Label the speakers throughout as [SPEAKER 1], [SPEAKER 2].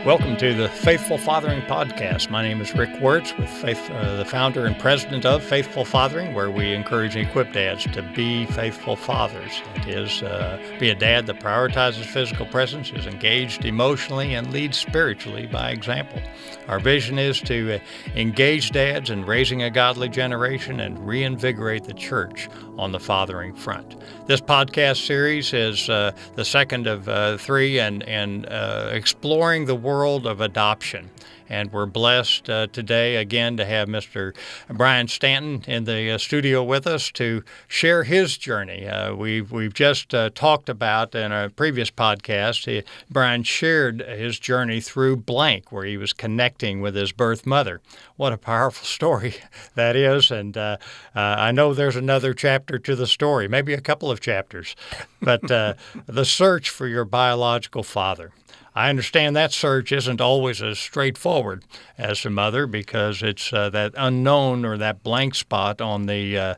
[SPEAKER 1] Welcome to the Faithful Fathering Podcast. My name is Rick Wertz, with the founder and president of Faithful Fathering, where we encourage and equip dads to be faithful fathers. That is, be a dad that prioritizes physical presence, is engaged emotionally, and leads spiritually by example. Our vision is to engage dads in raising a godly generation and reinvigorate the church on the fathering front. This podcast series is the second of three, and exploring the world of adoption. And we're blessed today again to have Mr. Brian Stanton in the studio with us to share his journey. We've just talked about in a previous podcast, Brian shared his journey through blank, where he was connecting with his birth mother. What a powerful story that is. And I know there's another chapter to the story, maybe a couple of chapters, but the search for your biological father. I understand that search isn't always as straightforward as a mother, because it's that unknown or that blank spot on the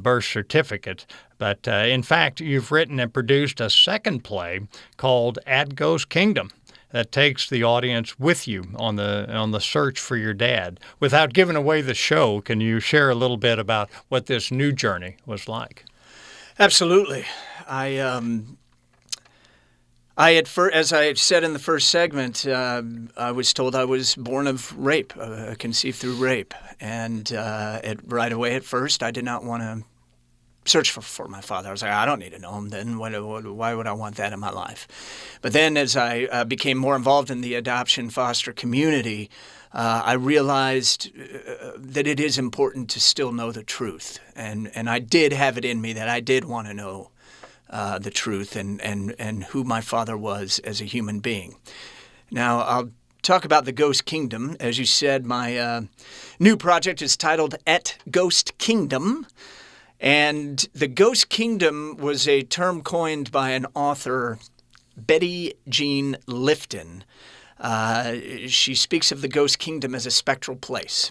[SPEAKER 1] birth certificate. But in fact, you've written and produced a second play called At Ghost Kingdom that takes the audience with you on the search for your dad. Without giving away the show, can you share a little bit about what this new journey was like?
[SPEAKER 2] Absolutely. As I said in the first segment, I was told I was born of rape, conceived through rape. And right away at first, I did not want to search for my father. I was like, I don't need to know him then. Why would I want that in my life? But then as I became more involved in the adoption foster community, I realized that it is important to still know the truth. And I did have it in me that I did want to know the truth and who my father was as a human being. Now, I'll talk about the Ghost Kingdom. As you said, my new project is titled At Ghost Kingdom. And the Ghost Kingdom was a term coined by an author, Betty Jean Lifton. She speaks of the Ghost Kingdom as a spectral place,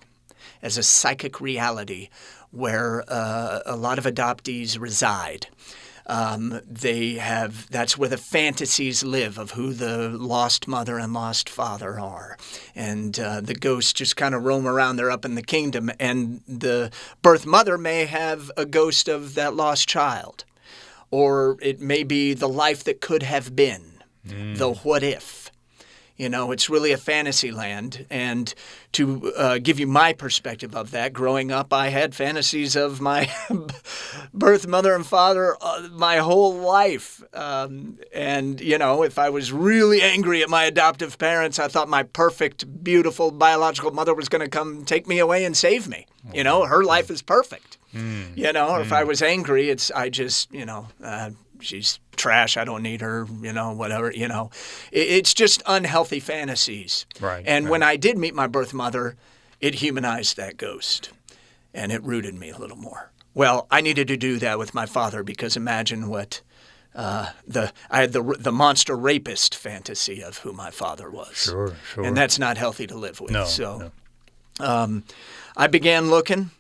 [SPEAKER 2] as a psychic reality where a lot of adoptees reside. That's where the fantasies live of who the lost mother and lost father are. And the ghosts just kind of roam around there up in the kingdom. And the birth mother may have a ghost of that lost child. Or it may be the life that could have been, the what if. You know, it's really a fantasy land. And to give you my perspective of that, growing up, I had fantasies of my birth mother and father my whole life. And, you know, if I was really angry at my adoptive parents, I thought my perfect, beautiful biological mother was going to come take me away and save me. You know, her life is perfect. You know, or if I was angry, she's trash, I don't need her, you know, whatever, you know. It's just unhealthy fantasies.
[SPEAKER 1] Right.
[SPEAKER 2] And when I did meet my birth mother, it humanized that ghost, and it rooted me a little more. Well, I needed to do that with my father, because imagine what I had the monster rapist fantasy of who my father was.
[SPEAKER 1] Sure.
[SPEAKER 2] And that's not healthy to live with.
[SPEAKER 1] No.
[SPEAKER 2] I began looking.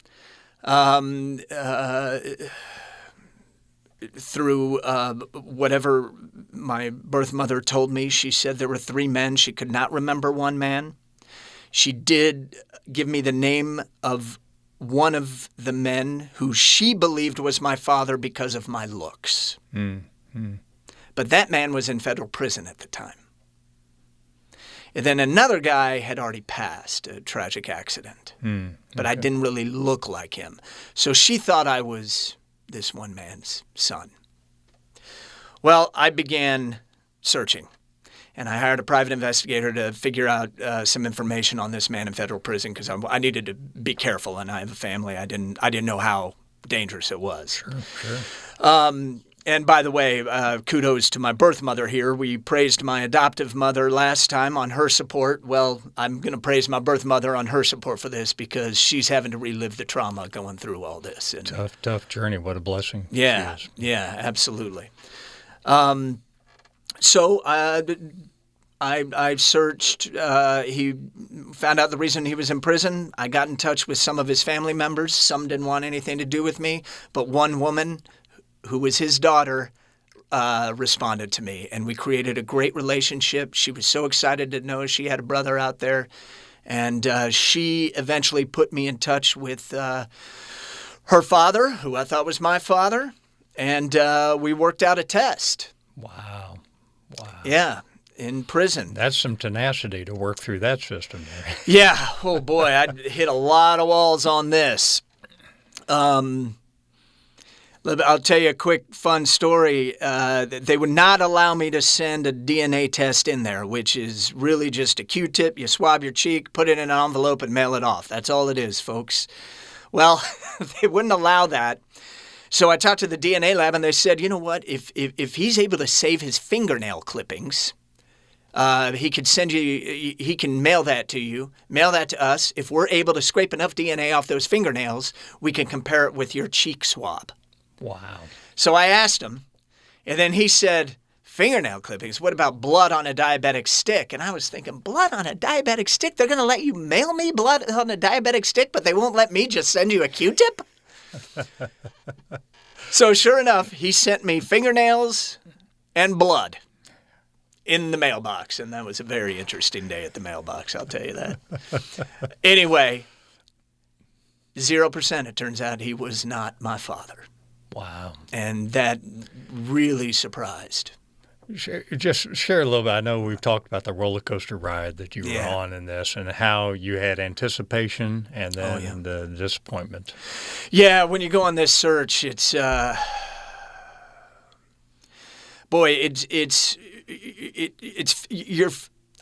[SPEAKER 2] Through whatever my birth mother told me. She said there were 3 men. She could not remember one man. She did give me the name of one of the men who she believed was my father because of my looks. But that man was in federal prison at the time. And then another guy had already passed, a tragic accident. But I didn't really look like him. So she thought I was this one man's son. Well, I began searching, and I hired a private investigator to figure out some information on this man in federal prison, because I needed to be careful, and I have a family. I didn't know how dangerous it was.
[SPEAKER 1] Sure.
[SPEAKER 2] And by the way, kudos to my birth mother here. We praised my adoptive mother last time on her support. Well, I'm going to praise my birth mother on her support for this, because she's having to relive the trauma going through all this. And,
[SPEAKER 1] tough journey. What a blessing.
[SPEAKER 2] Yeah, absolutely. So I searched. He found out the reason he was in prison. I got in touch with some of his family members. Some didn't want anything to do with me, but one woman who was his daughter responded to me, and we created a great relationship. She was so excited to know she had a brother out there, and she eventually put me in touch with her father, who I thought was my father, and we worked out a test.
[SPEAKER 1] Wow.
[SPEAKER 2] Yeah, in prison.
[SPEAKER 1] That's some tenacity to work through that system there.
[SPEAKER 2] Yeah. Oh, boy, I hit a lot of walls on this. I'll tell you a quick fun story. They would not allow me to send a DNA test in there, which is really just a Q-tip. You swab your cheek, put it in an envelope, and mail it off. That's all it is, folks. Well, they wouldn't allow that. So I talked to the DNA lab, and they said, you know what? If he's able to save his fingernail clippings, he could send you. He can mail that to you. Mail that to us. If we're able to scrape enough DNA off those fingernails, we can compare it with your cheek swab.
[SPEAKER 1] Wow.
[SPEAKER 2] So I asked him, and then he said, fingernail clippings? What about blood on a diabetic stick? And I was thinking, blood on a diabetic stick? They're going to let you mail me blood on a diabetic stick, but they won't let me just send you a Q-tip? So sure enough, he sent me fingernails and blood in the mailbox, and that was a very interesting day at the mailbox, I'll tell you that. Anyway, 0%, it turns out he was not my father.
[SPEAKER 1] Wow.
[SPEAKER 2] And that really surprised.
[SPEAKER 1] Just share a little bit. I know we've talked about the roller coaster ride that you were on in this and how you had anticipation and then the disappointment. Yeah, when you go on this search, it's I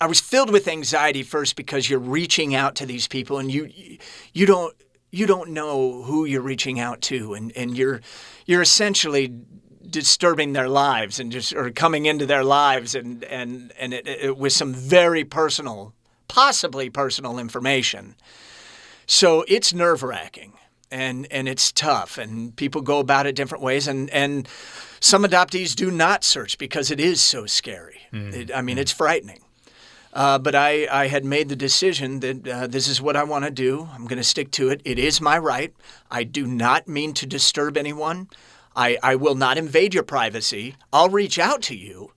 [SPEAKER 1] was filled with anxiety first because you're reaching out to these people and you don't know who you're reaching out to, and you're essentially disturbing their lives or coming into their lives and it with some very personal, possibly personal information. So it's nerve-wracking and it's tough, and people go about it different ways, and some adoptees do not search because it is so scary. It's frightening. But I had made the decision that this is what I want to do. I'm going to stick to it. It is my right. I do not mean to disturb anyone. I will not invade your privacy. I'll reach out to you.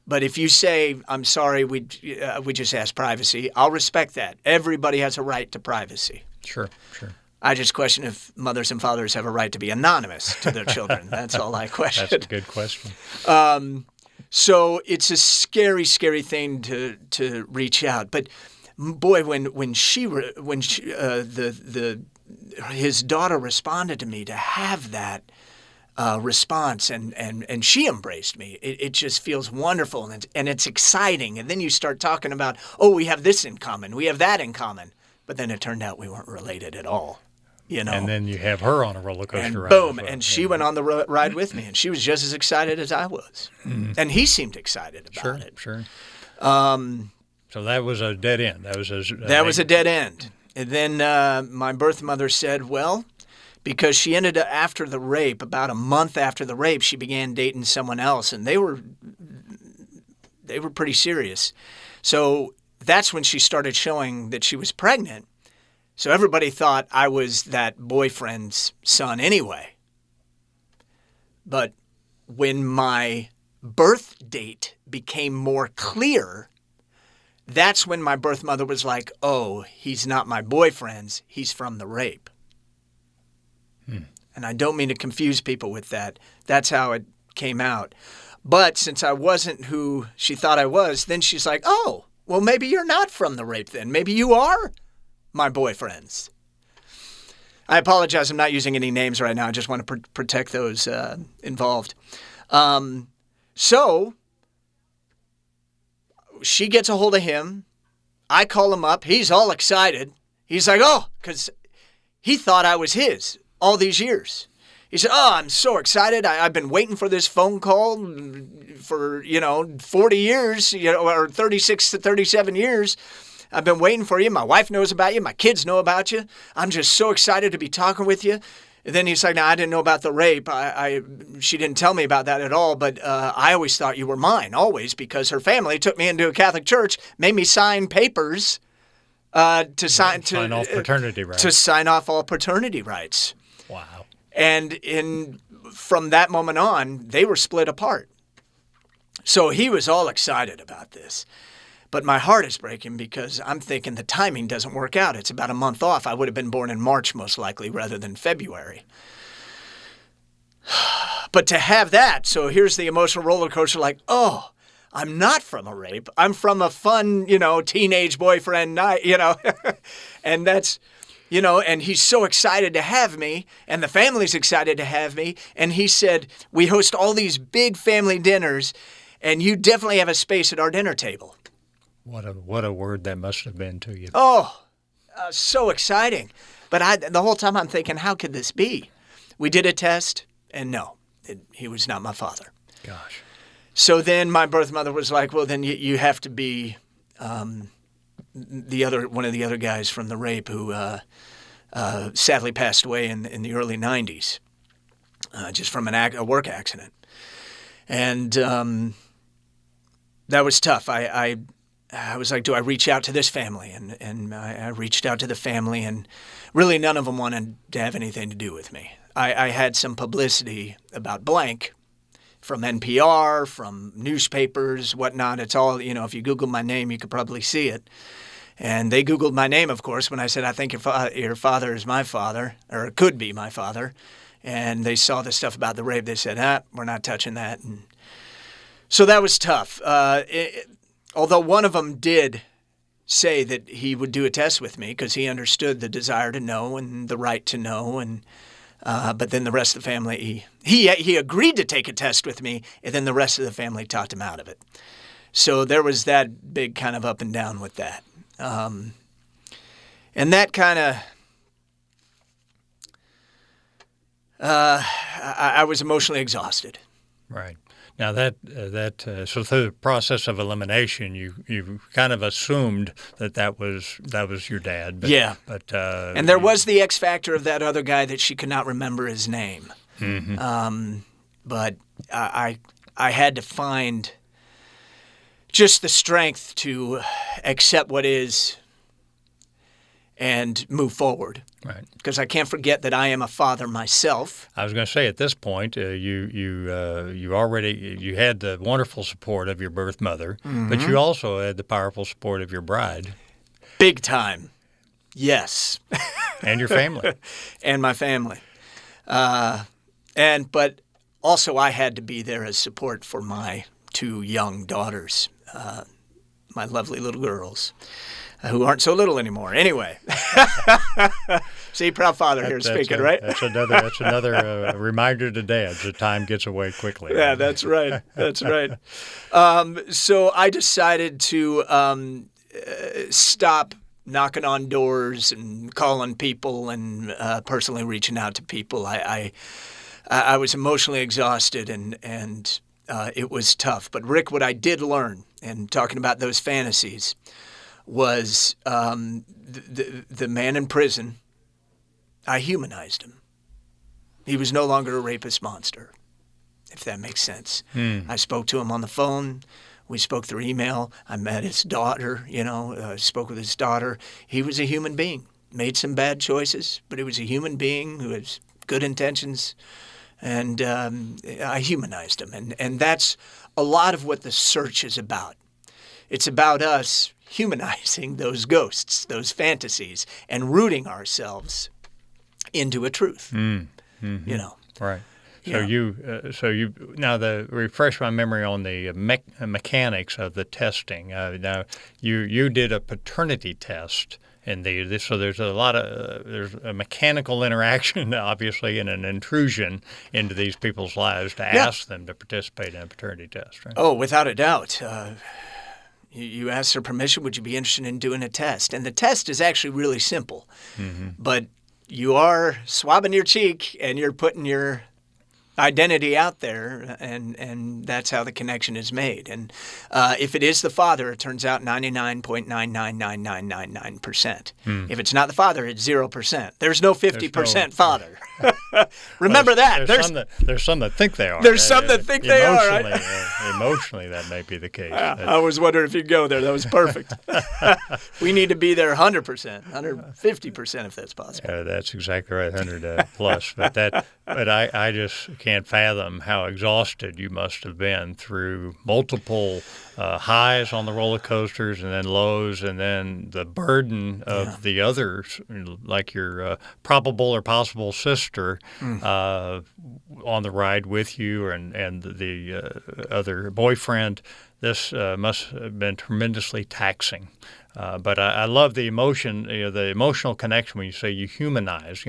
[SPEAKER 1] But if you say, I'm sorry, we just asked privacy, I'll respect that. Everybody has a right to privacy. Sure.
[SPEAKER 2] I just question if mothers and fathers have a right to be anonymous to their children. That's all I question.
[SPEAKER 1] That's a good question.
[SPEAKER 2] So it's a scary, scary thing to reach out. But boy, when his daughter responded to me, to have that response and she embraced me, it just feels wonderful and it's exciting. And then you start talking about, we have this in common, we have that in common. But then it turned out we weren't related at all. And
[SPEAKER 1] then you have her on a roller coaster ride.
[SPEAKER 2] Boom, and she went on the ride with me, and she was just as excited as I was. And he seemed excited about it.
[SPEAKER 1] Sure. So that was a dead end. That was a
[SPEAKER 2] dead end. And then my birth mother said, well, because she ended up, after the rape, about a month after the rape, she began dating someone else, and they were pretty serious. So that's when she started showing that she was pregnant. So everybody thought I was that boyfriend's son anyway. But when my birth date became more clear, that's when my birth mother was like, he's not my boyfriend's, he's from the rape. And I don't mean to confuse people with that. That's how it came out. But since I wasn't who she thought I was, then she's like, well, maybe you're not from the rape then. Maybe you are my boyfriends. I apologize. I'm not using any names right now. I just want to protect those involved. So she gets a hold of him. I call him up. He's all excited. He's like, because he thought I was his all these years. He said, I'm so excited. I've been waiting for this phone call for, 40 years, or 36 to 37 years. I've been waiting for you. My wife knows about you. My kids know about you. I'm just so excited to be talking with you. And then he's like, no, I didn't know about the rape. She didn't tell me about that at all, but I always thought you were mine, always, because her family took me into a Catholic church, made me sign papers to sign
[SPEAKER 1] off paternity rights.
[SPEAKER 2] To sign off all paternity rights.
[SPEAKER 1] Wow.
[SPEAKER 2] And from that moment on, they were split apart. So he was all excited about this. But my heart is breaking because I'm thinking the timing doesn't work out. It's about a month off. I would have been born in March most likely rather than February. But to have that, so here's the emotional roller coaster like, oh, I'm not from a rape. I'm from a fun, teenage boyfriend night, and that's, and he's so excited to have me, and the family's excited to have me. And he said, we host all these big family dinners, and you definitely have a space at our dinner table.
[SPEAKER 1] What a word that must have been to you.
[SPEAKER 2] Oh, so exciting. But the whole time I'm thinking, how could this be? We did a test, and no, he was not my father.
[SPEAKER 1] Gosh.
[SPEAKER 2] So then my birth mother was like, well, then you have to be one of the other guys from the rape who sadly passed away in the early 90s, just from a work accident. And that was tough. I was like, do I reach out to this family? And I reached out to the family, and really none of them wanted to have anything to do with me. I had some publicity about blank from NPR, from newspapers, whatnot. It's all, if you Google my name, you could probably see it. And they Googled my name, of course, when I said, I think your father is my father, or could be my father. And they saw the stuff about the rape. They said, we're not touching that. And so that was tough. Although one of them did say that he would do a test with me because he understood the desire to know and the right to know. And but then the rest of the family, he agreed to take a test with me, and then the rest of the family talked him out of it. So there was that big kind of up and down with that. And that kind of, I was emotionally exhausted.
[SPEAKER 1] Right. Now so through the process of elimination, you kind of assumed that was your dad. But,
[SPEAKER 2] yeah.
[SPEAKER 1] But
[SPEAKER 2] and there was the X factor of that other guy that she could not remember his name.
[SPEAKER 1] Mm-hmm.
[SPEAKER 2] But I had to find just the strength to accept what is and move forward.
[SPEAKER 1] Right.
[SPEAKER 2] Because I can't forget that I am a father myself.
[SPEAKER 1] I was going to say at this point, you had the wonderful support of your birth mother,
[SPEAKER 2] mm-hmm.
[SPEAKER 1] but you also had the powerful support of your bride.
[SPEAKER 2] Big time. Yes.
[SPEAKER 1] And your family.
[SPEAKER 2] And my family. But also I had to be there as support for my two young daughters, my lovely little girls. Who aren't so little anymore. Anyway, see, proud father here speaking, right?
[SPEAKER 1] That's another reminder to dads that time gets away quickly.
[SPEAKER 2] Yeah, that's right. That's right. So I decided to stop knocking on doors and calling people and personally reaching out to people. I was emotionally exhausted and it was tough. But Rick, what I did learn, and talking about those fantasies, was the man in prison. I humanized him. He was no longer a rapist monster, if that makes sense. I spoke to him on the phone. We spoke through email. I met his daughter, spoke with his daughter. He was a human being, made some bad choices, but he was a human being who has good intentions. And I humanized him. And that's a lot of what the search is about. It's about us humanizing those ghosts, those fantasies, and rooting ourselves into a truth.
[SPEAKER 1] Mm-hmm. Right. So
[SPEAKER 2] Yeah.
[SPEAKER 1] you now refresh my memory on the mechanics of the testing. Now you did a paternity test. So there's there's a mechanical interaction, obviously, and an intrusion into these people's lives to ask them to participate in a paternity test, right?
[SPEAKER 2] Oh, without a doubt. You ask their permission, would you be interested in doing a test? And the test is actually really simple. Mm-hmm. But you are swabbing your cheek and you're putting your identity out there, and that's how the connection is made. And if it is the father, it turns out 99.999999%. If it's not the father, it's 0%. There's no 50% father. Remember that.
[SPEAKER 1] There's some that think they are.
[SPEAKER 2] There's some that think they are. Right?
[SPEAKER 1] Emotionally, that may be the case.
[SPEAKER 2] I was wondering if you'd go there. That was perfect. We need to be there 100%, 150% if that's possible.
[SPEAKER 1] That's exactly right, 100 plus. But I just can't fathom how exhausted you must have been through multiple highs on the roller coasters and then lows, and then the burden of the others, like your probable or possible sister on the ride with you, and the other boyfriend. This must have been tremendously taxing. But I love the emotion, the emotional connection when you say you humanize.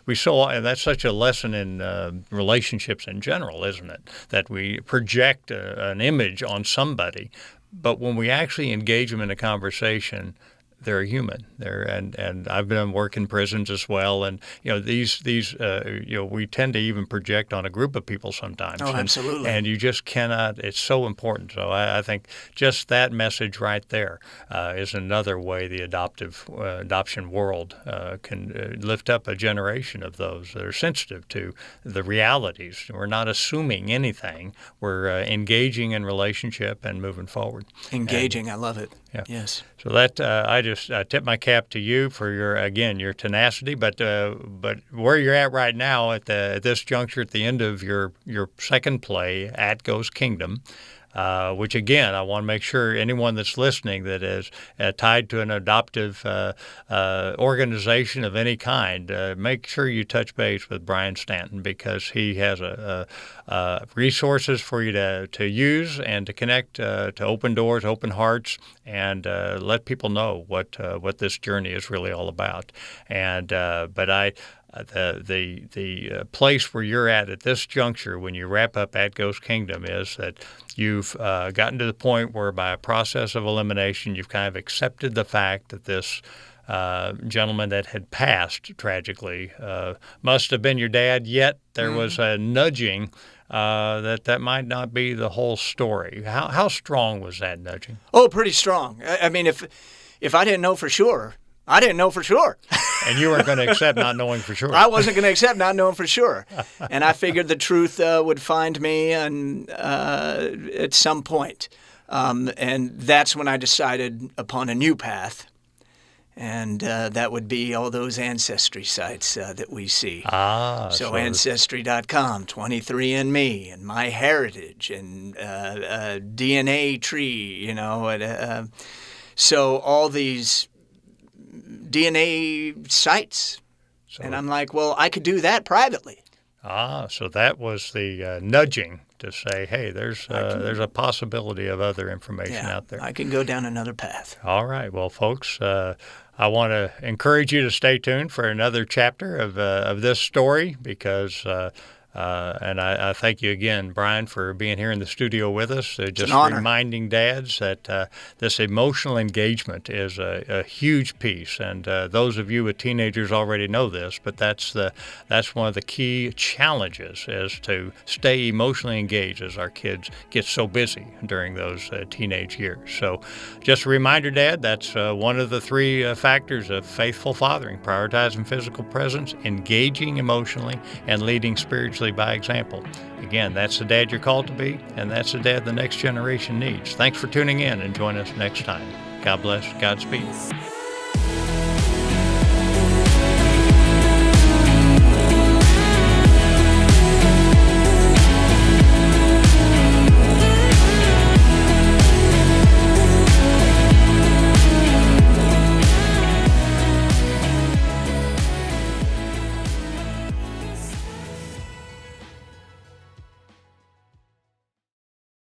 [SPEAKER 1] We saw that's such a lesson in relationships in general, isn't it? That we project an image on somebody, but when we actually engage them in a conversation, they're a human. And I've been working prisons as well, and these we tend to even project on a group of people sometimes.
[SPEAKER 2] Oh, absolutely.
[SPEAKER 1] And you just cannot. It's so important. So I think just that message right there is another way the adoption world can lift up a generation of those that are sensitive to the realities. We're not assuming anything. We're engaging in relationship and moving forward.
[SPEAKER 2] Engaging, I love it.
[SPEAKER 1] Yeah.
[SPEAKER 2] Yes.
[SPEAKER 1] So that I tip my cap to you for your tenacity, but where you're at right now at this juncture, at the end of your second play, At Goes Kingdom, which again I want to make sure anyone that's listening that is tied to an adoptive organization of any kind, make sure you touch base with Brian Stanton, because he has resources for you to use and to connect, to open doors, open hearts, and let people know what this journey is really all about. And the place where you're at this juncture when you wrap up At Goes Kingdom is that you've gotten to the point where, by a process of elimination, you've kind of accepted the fact that this gentleman that had passed tragically must have been your dad, yet there was a nudging that might not be the whole story. How strong was that nudging?
[SPEAKER 2] Oh, pretty strong. I mean, if I didn't know for sure, I didn't know for sure.
[SPEAKER 1] And you weren't going to accept not knowing for sure.
[SPEAKER 2] I wasn't going to accept not knowing for sure. And I figured the truth would find me at some point. And that's when I decided upon a new path. And that would be all those ancestry sites that we see. So Ancestry.com, 23andMe, and MyHeritage, and DNA Tree, so all these DNA sites. And I'm like, well, I could do that privately.
[SPEAKER 1] So that was the nudging to say, hey, there's a possibility of other information out there.
[SPEAKER 2] I can go down another path.
[SPEAKER 1] All right. Well, folks, I want to encourage you to stay tuned for another chapter of this story, because and I thank you again, Brian, for being here in the studio with us. Just reminding dads that this emotional engagement is a huge piece, and those of you with teenagers already know this, but that's one of the key challenges, is to stay emotionally engaged as our kids get so busy during those teenage years. So just a reminder, Dad, that's one of the three factors of faithful fathering: prioritizing physical presence, engaging emotionally, and leading spiritually by example. Again, that's the dad you're called to be, and that's the dad the next generation needs. Thanks for tuning in, and join us next time. God bless. Godspeed.